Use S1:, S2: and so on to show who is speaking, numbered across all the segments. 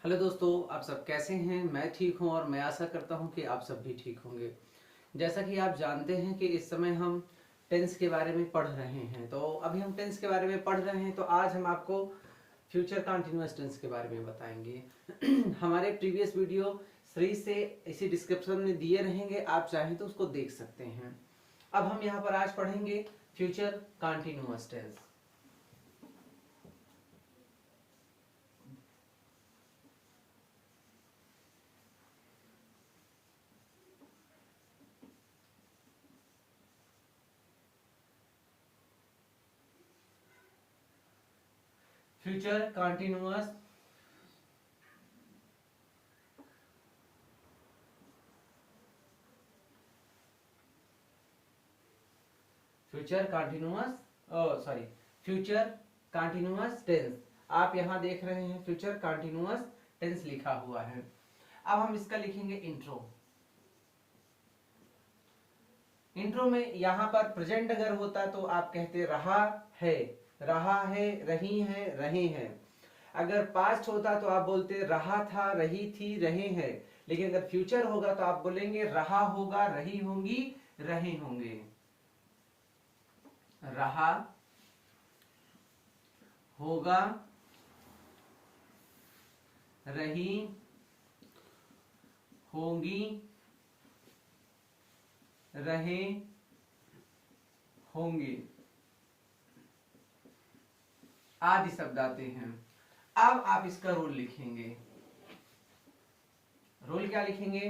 S1: Hello दोस्तों, आप सब कैसे हैं। मैं ठीक हूं और मैं आशा करता हूं कि आप सब भी ठीक होंगे। जैसा कि आप जानते हैं कि इस समय हम टेंस के बारे में पढ़ रहे हैं, तो अभी हम टेंस के बारे में पढ़ रहे हैं, तो आज हम आपको फ्यूचर कंटिन्यूअस टेंस के बारे में बताएंगे। हमारे प्रीवियस वीडियो सीरीज से इसी डिस्क्रिप्शन में दिए रहेंगे, आप चाहें तो उसको देख सकते हैं। अब हम यहाँ पर आज पढ़ेंगे future continuous tense. Future continuous future continuous future continuous tense. आप यहाँ देख रहे हैं फ्यूचर कंटिन्यूअस टेंस लिखा हुआ है। अब हम इसका लिखेंगे इंट्रो। इंट्रो में यहाँ पर प्रेजेंट अगर होता तो आप कहते रहा है, रही है, रहे हैं। अगर पास्ट होता तो आप बोलते रहा था, रही थी, रहे हैं। लेकिन अगर फ्यूचर होगा तो आप बोलेंगे रहा होगा, रही होंगी, रहे होंगे। रहा होगा, रही होंगी, रहे होंगे आदि शब्द आते हैं। अब आप इसका रूल लिखेंगे। रूल क्या लिखेंगे?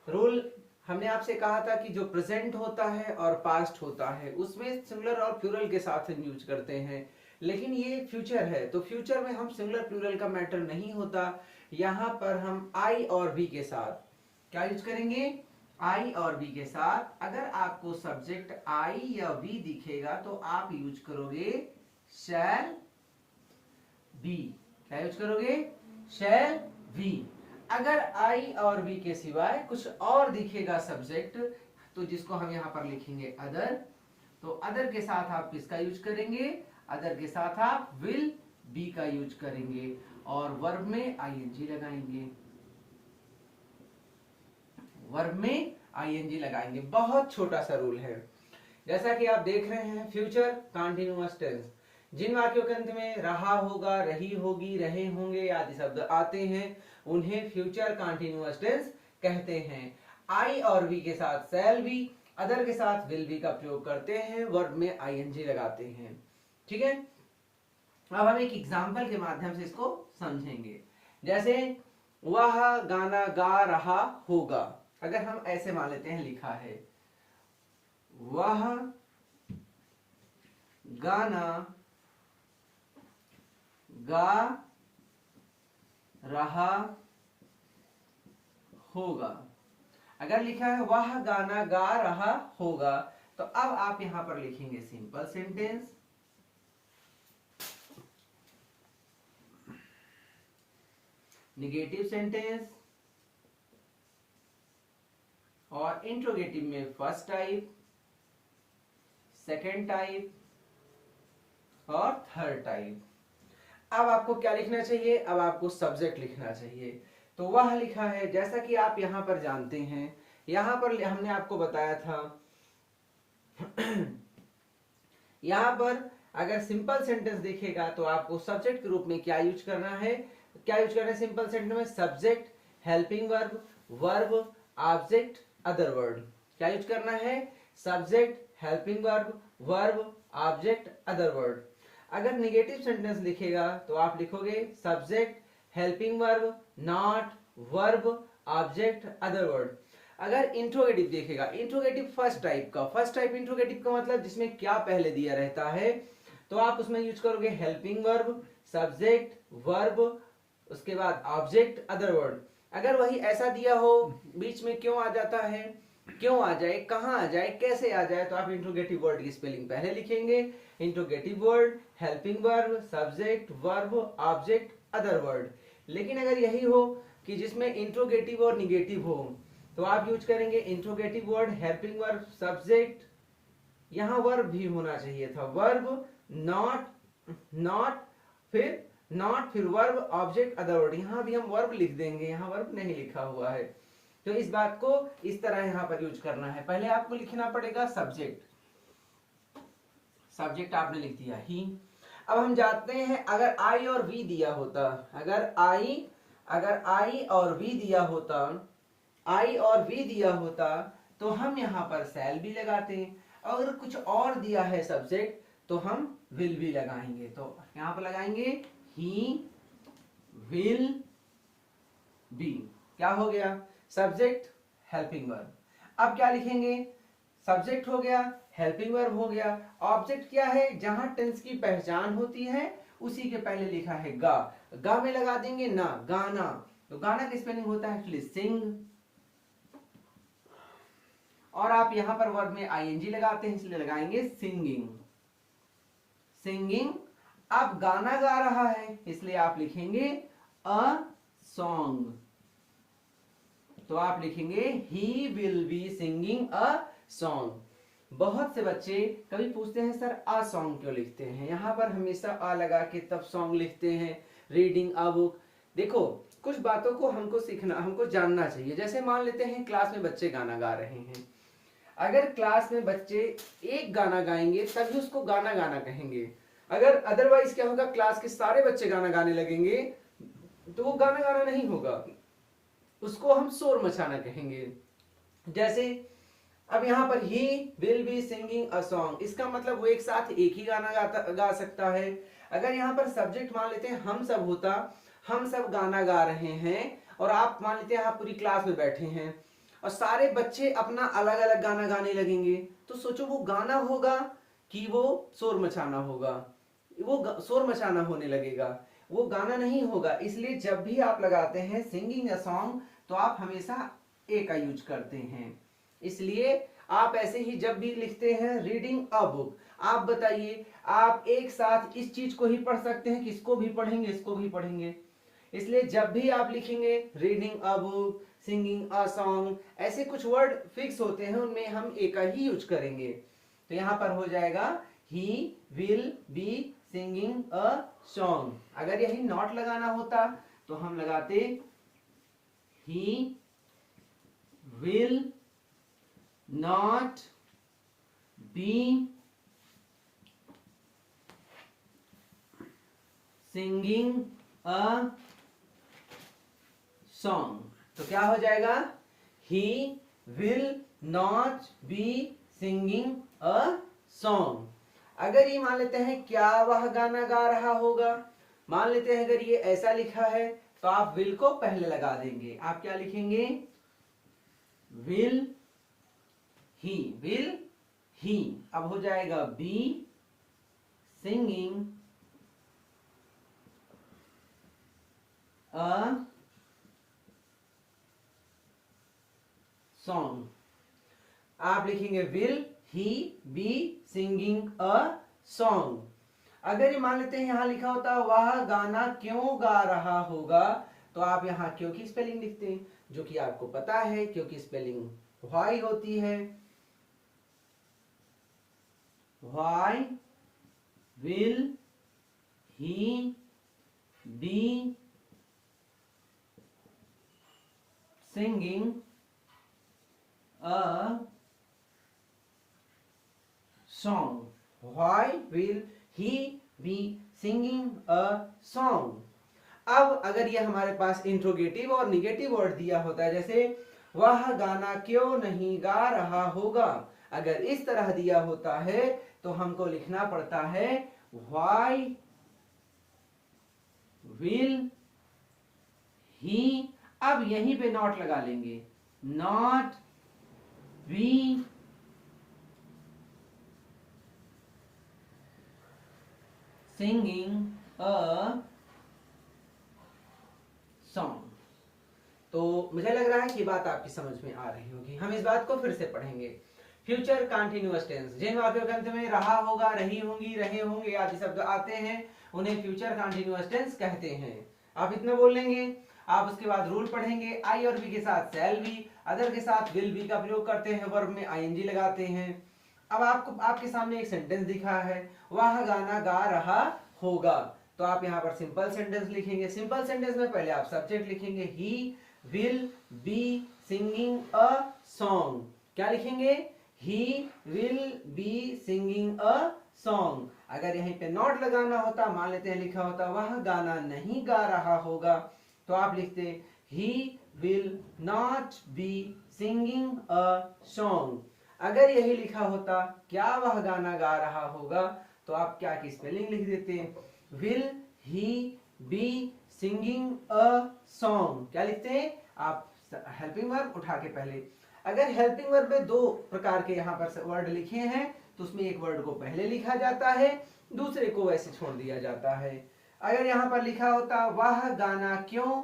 S1: रूल हमने आपसे कहा था कि जो प्रेजेंट होता है और पास्ट होता है उसमें सिंगुलर और प्लूरल के साथ हम यूज करते हैं, लेकिन ये फ्यूचर है तो फ्यूचर में हम सिंगुलर प्लूरल का मैटर नहीं होता। यहां पर हम आई और वी के साथ क्या यूज करेंगे? आई और वी के साथ। अगर आपको सब्जेक्ट आई या वी दिखेगा तो आप यूज करोगे शैल बी। क्या यूज करोगे? Shall be. अगर आई और बी के सिवाय कुछ और दिखेगा सब्जेक्ट, तो जिसको हम यहां पर लिखेंगे अदर, तो अदर के साथ आप किसका यूज करेंगे? अदर के साथ आप विल बी का यूज करेंगे और वर्ब में आईएनजी लगाएंगे। वर्ब में आईएनजी लगाएंगे। बहुत छोटा सा रूल है। जैसा कि आप देख रहे हैं फ्यूचर कंटिन्यूअस टेंस, जिन वाक्यों के अंत में रहा होगा, रही होगी, रहे होंगे आदि शब्द आते हैं उन्हें फ्यूचर कंटिन्यूअस टेंस कहते हैं। आई और वी के साथ शैल बी, अदर के साथ विल बी का प्रयोग करते हैं, वर्ब में आईएनजी लगाते हैं। ठीक है, अब हम एक एग्जाम्पल के माध्यम से इसको समझेंगे। जैसे वह गाना गा रहा होगा, अगर हम ऐसे मान लेते हैं लिखा है वह गाना गा रहा होगा। अगर लिखा है वह गाना गा रहा होगा, तो अब आप यहां पर लिखेंगे सिंपल सेंटेंस, निगेटिव सेंटेंस और इंट्रोगेटिव में फर्स्ट टाइप, सेकेंड टाइप और थर्ड टाइप। अब आपको क्या लिखना चाहिए? अब आपको सब्जेक्ट लिखना चाहिए। तो वह लिखा है, जैसा कि आप यहां पर जानते हैं, यहां पर हमने आपको बताया था यहां पर अगर सिंपल सेंटेंस देखेगा तो आपको सब्जेक्ट के रूप में क्या यूज करना है? क्या यूज करना है सिंपल सेंटेंस में? Subject, helping verb, verb, object, other word. क्या यूज करना है? Subject, helping verb, verb, object, other word. अगर निगेटिव सेंटेंस लिखेगा तो आप लिखोगे subject, helping verb, not, verb, object, other word. अगर इंट्रोगेटिव देखेगा, इंट्रोगेटिव फर्स्ट टाइप का, फर्स्ट टाइप इंट्रोगेटिव का मतलब जिसमें क्या पहले दिया रहता है, तो आप उसमें यूज करोगे हेल्पिंग वर्ब, सब्जेक्ट, वर्ब, उसके बाद ऑब्जेक्ट, अदर वर्ड। अगर वही ऐसा दिया हो, बीच में क्यों आ जाता है, क्यों आ जाए, कहां आ जाए, कैसे आ जाए, तो आप इंट्रोगेटिव वर्ड की स्पेलिंग पहले लिखेंगे। Interrogative word, helping verb, subject, verb, object, other word. लेकिन अगर यही हो कि जिसमें इंट्रोगेटिव और निगेटिव हो, तो आप यूज करेंगे interrogative word, helping verb, subject, यहां वर्ब भी होना चाहिए था, वर्ब, नॉट, फिर नॉट, फिर वर्ब, ऑब्जेक्ट, अदर वर्ड। यहाँ भी हम वर्ब लिख देंगे, यहाँ वर्ब नहीं लिखा हुआ है, तो इस बात को इस तरह यहाँ पर यूज करना है। पहले आपको लिखना पड़ेगा सब्जेक्ट, सब्जेक्ट आपने लिख दिया ही। अब हम जाते हैं, अगर आई और वी दिया होता, अगर आई और वी दिया होता, आई और वी दिया होता तो हम यहाँ पर शैल भी लगाते। अगर कुछ और दिया है सब्जेक्ट तो हम विल भी लगाएंगे। तो यहाँ पर लगाएंगे ही विल बी। क्या हो गया? Subject, helping verb. अब क्या लिखेंगे? सब्जेक्ट हो गया, हेल्पिंग वर्ब हो गया, ऑब्जेक्ट क्या है? जहां टेंस की पहचान होती है उसी के पहले लिखा है गा, गा में लगा देंगे ना, गाना। तो गाना का स्पेलिंग होता है एक्चुअली सिंग। और आप यहां पर वर्ब में आईएनजी लगाते हैं इसलिए लगाएंगे सिंगिंग, सिंगिंग। अब गाना गा रहा है इसलिए आप लिखेंगे अ सॉन्ग। तो आप लिखेंगे he will be singing a song. बहुत से बच्चे कभी पूछते हैं सर अ सॉन्ग क्यों लिखते हैं? यहाँ पर हमेशा अ लगा के तब सॉन्ग लिखते हैं, रीडिंग अ बुक। देखो कुछ बातों को हमको सीखना, हमको जानना चाहिए। जैसे मान लेते हैं क्लास में बच्चे गाना गा रहे हैं, अगर क्लास में बच्चे एक गाना गाएंगे तभी उसको गाना गाना कहेंगे। अगर अदरवाइज क्या होगा, क्लास के सारे बच्चे गाना गाने लगेंगे तो वो गाना गाना नहीं होगा, उसको हम शोर मचाना कहेंगे। जैसे अब यहाँ पर he will be singing a song, इसका मतलब वो एक साथ एक ही गाना गा सकता है। अगर यहाँ पर सब्जेक्ट मान लेते हैं हम सब होता, हम सब गाना गा रहे हैं, और आप मान लेते हैं आप पूरी क्लास में बैठे हैं और सारे बच्चे अपना अलग अलग गाना गाने लगेंगे, तो सोचो वो गाना होगा कि वो शोर मचाना होगा? वो शोर मचाना होने लगेगा, वो गाना नहीं होगा। इसलिए जब भी आप लगाते हैं सिंगिंग अ सॉन्ग तो आप हमेशा ए का यूज करते हैं। इसलिए आप ऐसे ही जब भी लिखते हैं रीडिंग अ बुक, आप बताइए आप एक साथ इस चीज को ही पढ़ सकते हैं कि इसको भी पढ़ेंगे इसको भी पढ़ेंगे? इसलिए जब भी आप लिखेंगे reading a book, singing a song, ऐसे कुछ वर्ड फिक्स होते हैं उनमें हम ए का ही यूज करेंगे। तो यहां पर हो जाएगा he will be singing a song. अगर यही नॉट लगाना होता तो हम लगाते he will not be singing a song. तो क्या हो जाएगा? He will not be singing a song. अगर ये मान लेते हैं क्या वह गाना गा रहा होगा, मान लेते हैं अगर ये ऐसा लिखा है तो आप विल को पहले लगा देंगे। आप क्या लिखेंगे? Will he. अब हो जाएगा बी सिंगिंग अ सॉन्ग। आप लिखेंगे will he be singing a song. अगर ये मान लेते हैं यहां लिखा होता वह गाना क्यों गा रहा होगा, तो आप यहां क्यों की स्पेलिंग लिखते हैं, जो कि आपको पता है क्योंकि स्पेलिंग व्हाई होती है। Why will he be singing a song? Why will he be singing a song? अब अगर ये हमारे पास इंट्रोगेटिव और निगेटिव वर्ड दिया होता है, जैसे वह गाना क्यों नहीं गा रहा होगा, अगर इस तरह दिया होता है तो हमको लिखना पड़ता है why will he। अब यहीं पे नॉट लगा लेंगे, not be singing a song. तो मुझे लग रहा है कि बात आपकी समझ में आ रही होगी। हम इस बात को फिर से पढ़ेंगे। फ्यूचर कंटिन्यूअस टेंस, जिन वाक्यों के अंत में रहा होगा, रही होंगी, रहे होंगे आदि शब्द आते हैं उन्हें फ्यूचर कंटिन्यूअस टेंस कहते हैं। आप इतना बोल लेंगे। आप उसके बाद रूल पढ़ेंगे। आई और बी के साथ शैल बी, अदर के साथ विल बी का प्रयोग करते हैं, वर्ब में आईएनजी लगाते हैं। अब आपको आपके सामने एक सेंटेंस दिखा है, वह गाना गा रहा होगा, तो आप यहाँ पर सिंपल सेंटेंस लिखेंगे। सिंपल सेंटेंस में पहले आप सब्जेक्ट लिखेंगे, he will be singing a song. क्या लिखेंगे? He will be singing a song. अगर यहीं पे नॉट लगाना होता, मान लेते हैं लिखा होता वह गाना नहीं गा रहा होगा, तो आप लिखते he will not be singing a song. अगर यही लिखा होता क्या वह गाना गा रहा होगा, तो आप क्या की स्पेलिंग लिख देते, will he be singing a song. क्या लिखते हैं आप? हेल्पिंग वर्ब उठा के पहले। अगर हेल्पिंग वर्ब में दो प्रकार के यहाँ पर वर्ड लिखे हैं, तो उसमें एक वर्ड को पहले लिखा जाता है, दूसरे को वैसे छोड़ दिया जाता है। अगर यहाँ पर लिखा होता वह गाना क्यों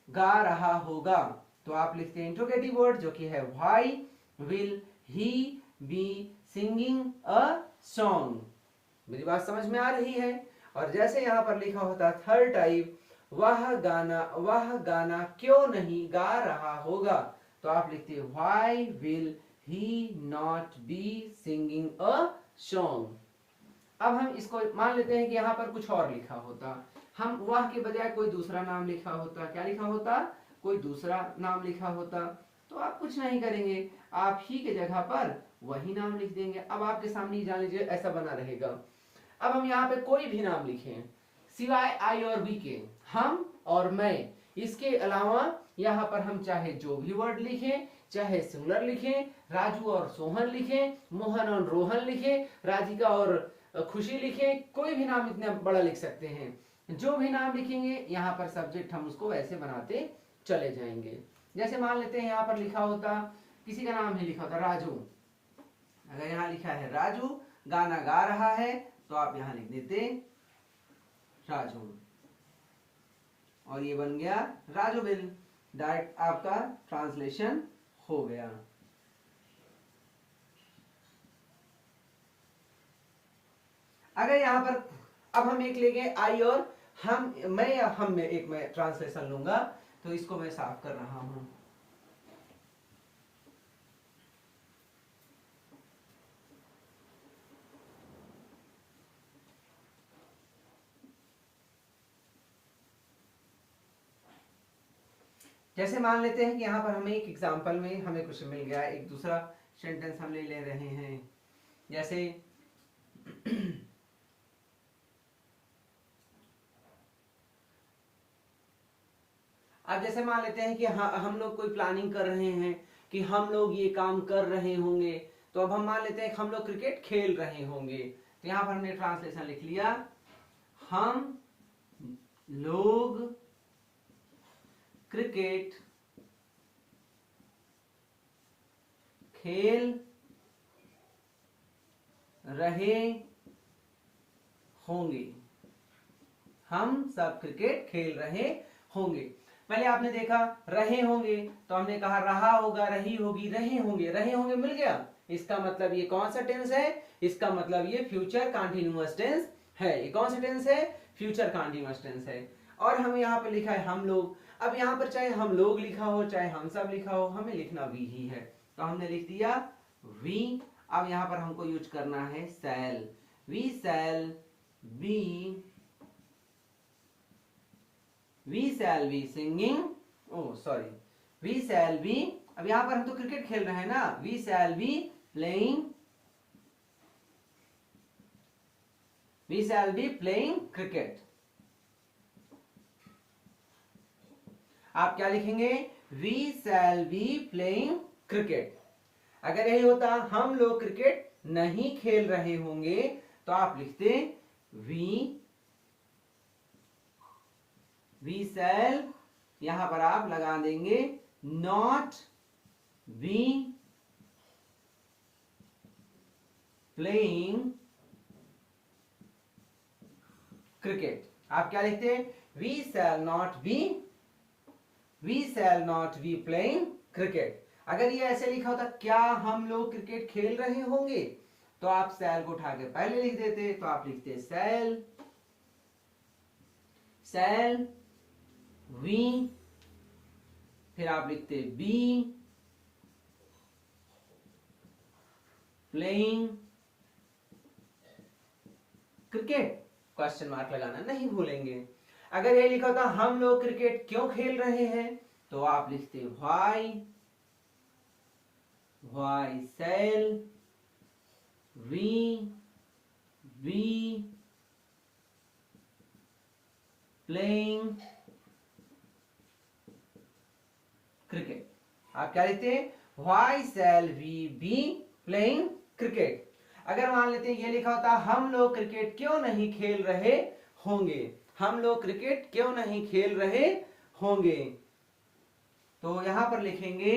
S1: गा रहा होगा, तो आप लिखते हैं इंट्रोगेटिव वर्ड जो कि है why will he be singing a song. मेरी बात समझ में आ रही है? और जैसे यहाँ पर लिखा होता थर्ड टाइप, वह गाना क्यों नहीं गा रहा होगा, तो आप लिखते हैं why will he not be singing a song. अब हम इसको मान लेते हैं कि यहाँ पर कुछ और लिखा होता, हम वह के बजाय कोई दूसरा नाम लिखा होता। क्या लिखा होता? कोई दूसरा नाम लिखा होता। तो आप कुछ नहीं करेंगे, आप ही के जगह पर वही नाम लिख देंगे। अब आपके सामने जान लीजिए ऐसा बना रहेगा। अब हम यहाँ पे कोई भी नाम लिखें सिवाय आई और वी के, हम और मैं, इसके अलावा यहाँ पर हम चाहे जो भी वर्ड लिखें, चाहे सिंगुलर लिखें, राजू और सोहन लिखें, मोहन और रोहन लिखें, राधिका और खुशी लिखें, कोई भी नाम इतना बड़ा लिख सकते हैं। जो भी नाम लिखेंगे यहाँ पर सब्जेक्ट हम उसको ऐसे बनाते चले जाएंगे। जैसे मान लेते हैं यहाँ पर लिखा होता, किसी का नाम ही लिखा होता राजू। अगर यहाँ लिखा है राजू गाना गा रहा है, तो आप यहाँ लिख देते राजू, और ये बन गया राजू बिल। डायरेक्ट आपका ट्रांसलेशन हो गया। अगर यहाँ पर अब हम एक लेंगे आई और हम, मैं या हम में एक मैं ट्रांसलेशन लूंगा, तो इसको मैं साफ कर रहा हूं। जैसे मान लेते हैं कि यहाँ पर हमें एक एग्जांपल में हमें कुछ मिल गया, एक दूसरा सेंटेंस हम ले रहे हैं। जैसे अब जैसे मान लेते हैं कि हम लोग कोई प्लानिंग कर रहे हैं कि हम लोग ये काम कर रहे होंगे, तो अब हम मान लेते हैं कि हम लोग क्रिकेट खेल रहे होंगे, तो यहाँ पर हमने ट्रांसलेशन लिख लिया, हम लोग क्रिकेट खेल रहे होंगे। हम सब क्रिकेट खेल रहे होंगे। पहले आपने देखा रहे होंगे, तो हमने कहा रहा होगा, रही होगी, रहे होंगे, रहे होंगे मिल गया। इसका मतलब ये कौन सा टेंस है? इसका मतलब ये फ्यूचर कंटीन्यूअस टेंस है। ये कौन सा टेंस है? फ्यूचर कंटीन्यूअस टेंस है। और हम यहाँ पे लिखा है हम लोग। अब यहाँ पर चाहे हम लोग लिखा हो चाहे हम सब लिखा हो, हमें लिखना वी ही है, तो हमने लिख दिया वी। अब यहाँ पर हमको यूज करना है shall. We shall be, we shall be singing, oh sorry, we shall be, अब यहां पर हम तो क्रिकेट खेल रहे हैं ना, we shall be playing, we shall be playing cricket। आप क्या लिखेंगे? we shall be playing cricket। अगर यही होता हम लोग क्रिकेट नहीं खेल रहे होंगे, तो आप लिखते we shall, यहां पर आप लगा देंगे not be playing cricket। आप क्या लिखते हैं? we shall not be playing cricket। अगर ये ऐसे लिखा होता क्या हम लोग क्रिकेट खेल रहे होंगे, तो आप शैल को उठा के पहले लिख देते, तो आप लिखते शैल वी, फिर आप लिखते be playing cricket. Question mark लगाना नहीं भूलेंगे। अगर ये लिखा होता हम लोग क्रिकेट क्यों खेल रहे हैं, तो आप लिखते why shall we be playing cricket। आप क्या लिखते हैं, why shall we be playing cricket। अगर मान लेते हैं ये लिखा होता हम लोग क्रिकेट क्यों नहीं खेल रहे होंगे, हम लोग क्रिकेट क्यों नहीं खेल रहे होंगे, तो यहां पर लिखेंगे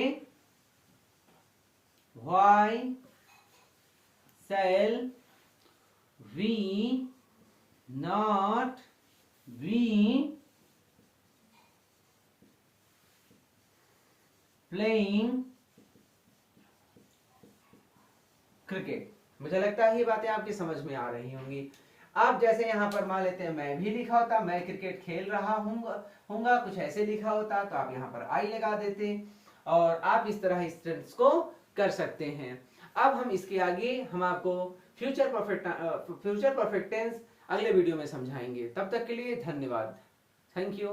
S1: why shall we not be playing cricket. मुझे लगता है ये बातें आपकी समझ में आ रही होंगी। अब जैसे यहाँ पर मान लेते हैं मैं भी लिखा होता, मैं क्रिकेट खेल रहा हूँगा कुछ ऐसे लिखा होता, तो आप यहाँ पर आई लगा देते और आप इस तरह इस टेंस को कर सकते हैं। अब हम इसके आगे हम आपको फ्यूचर परफेक्ट टेंस अगले वीडियो में समझाएंगे। तब तक के लिए धन्यवाद। Thank you.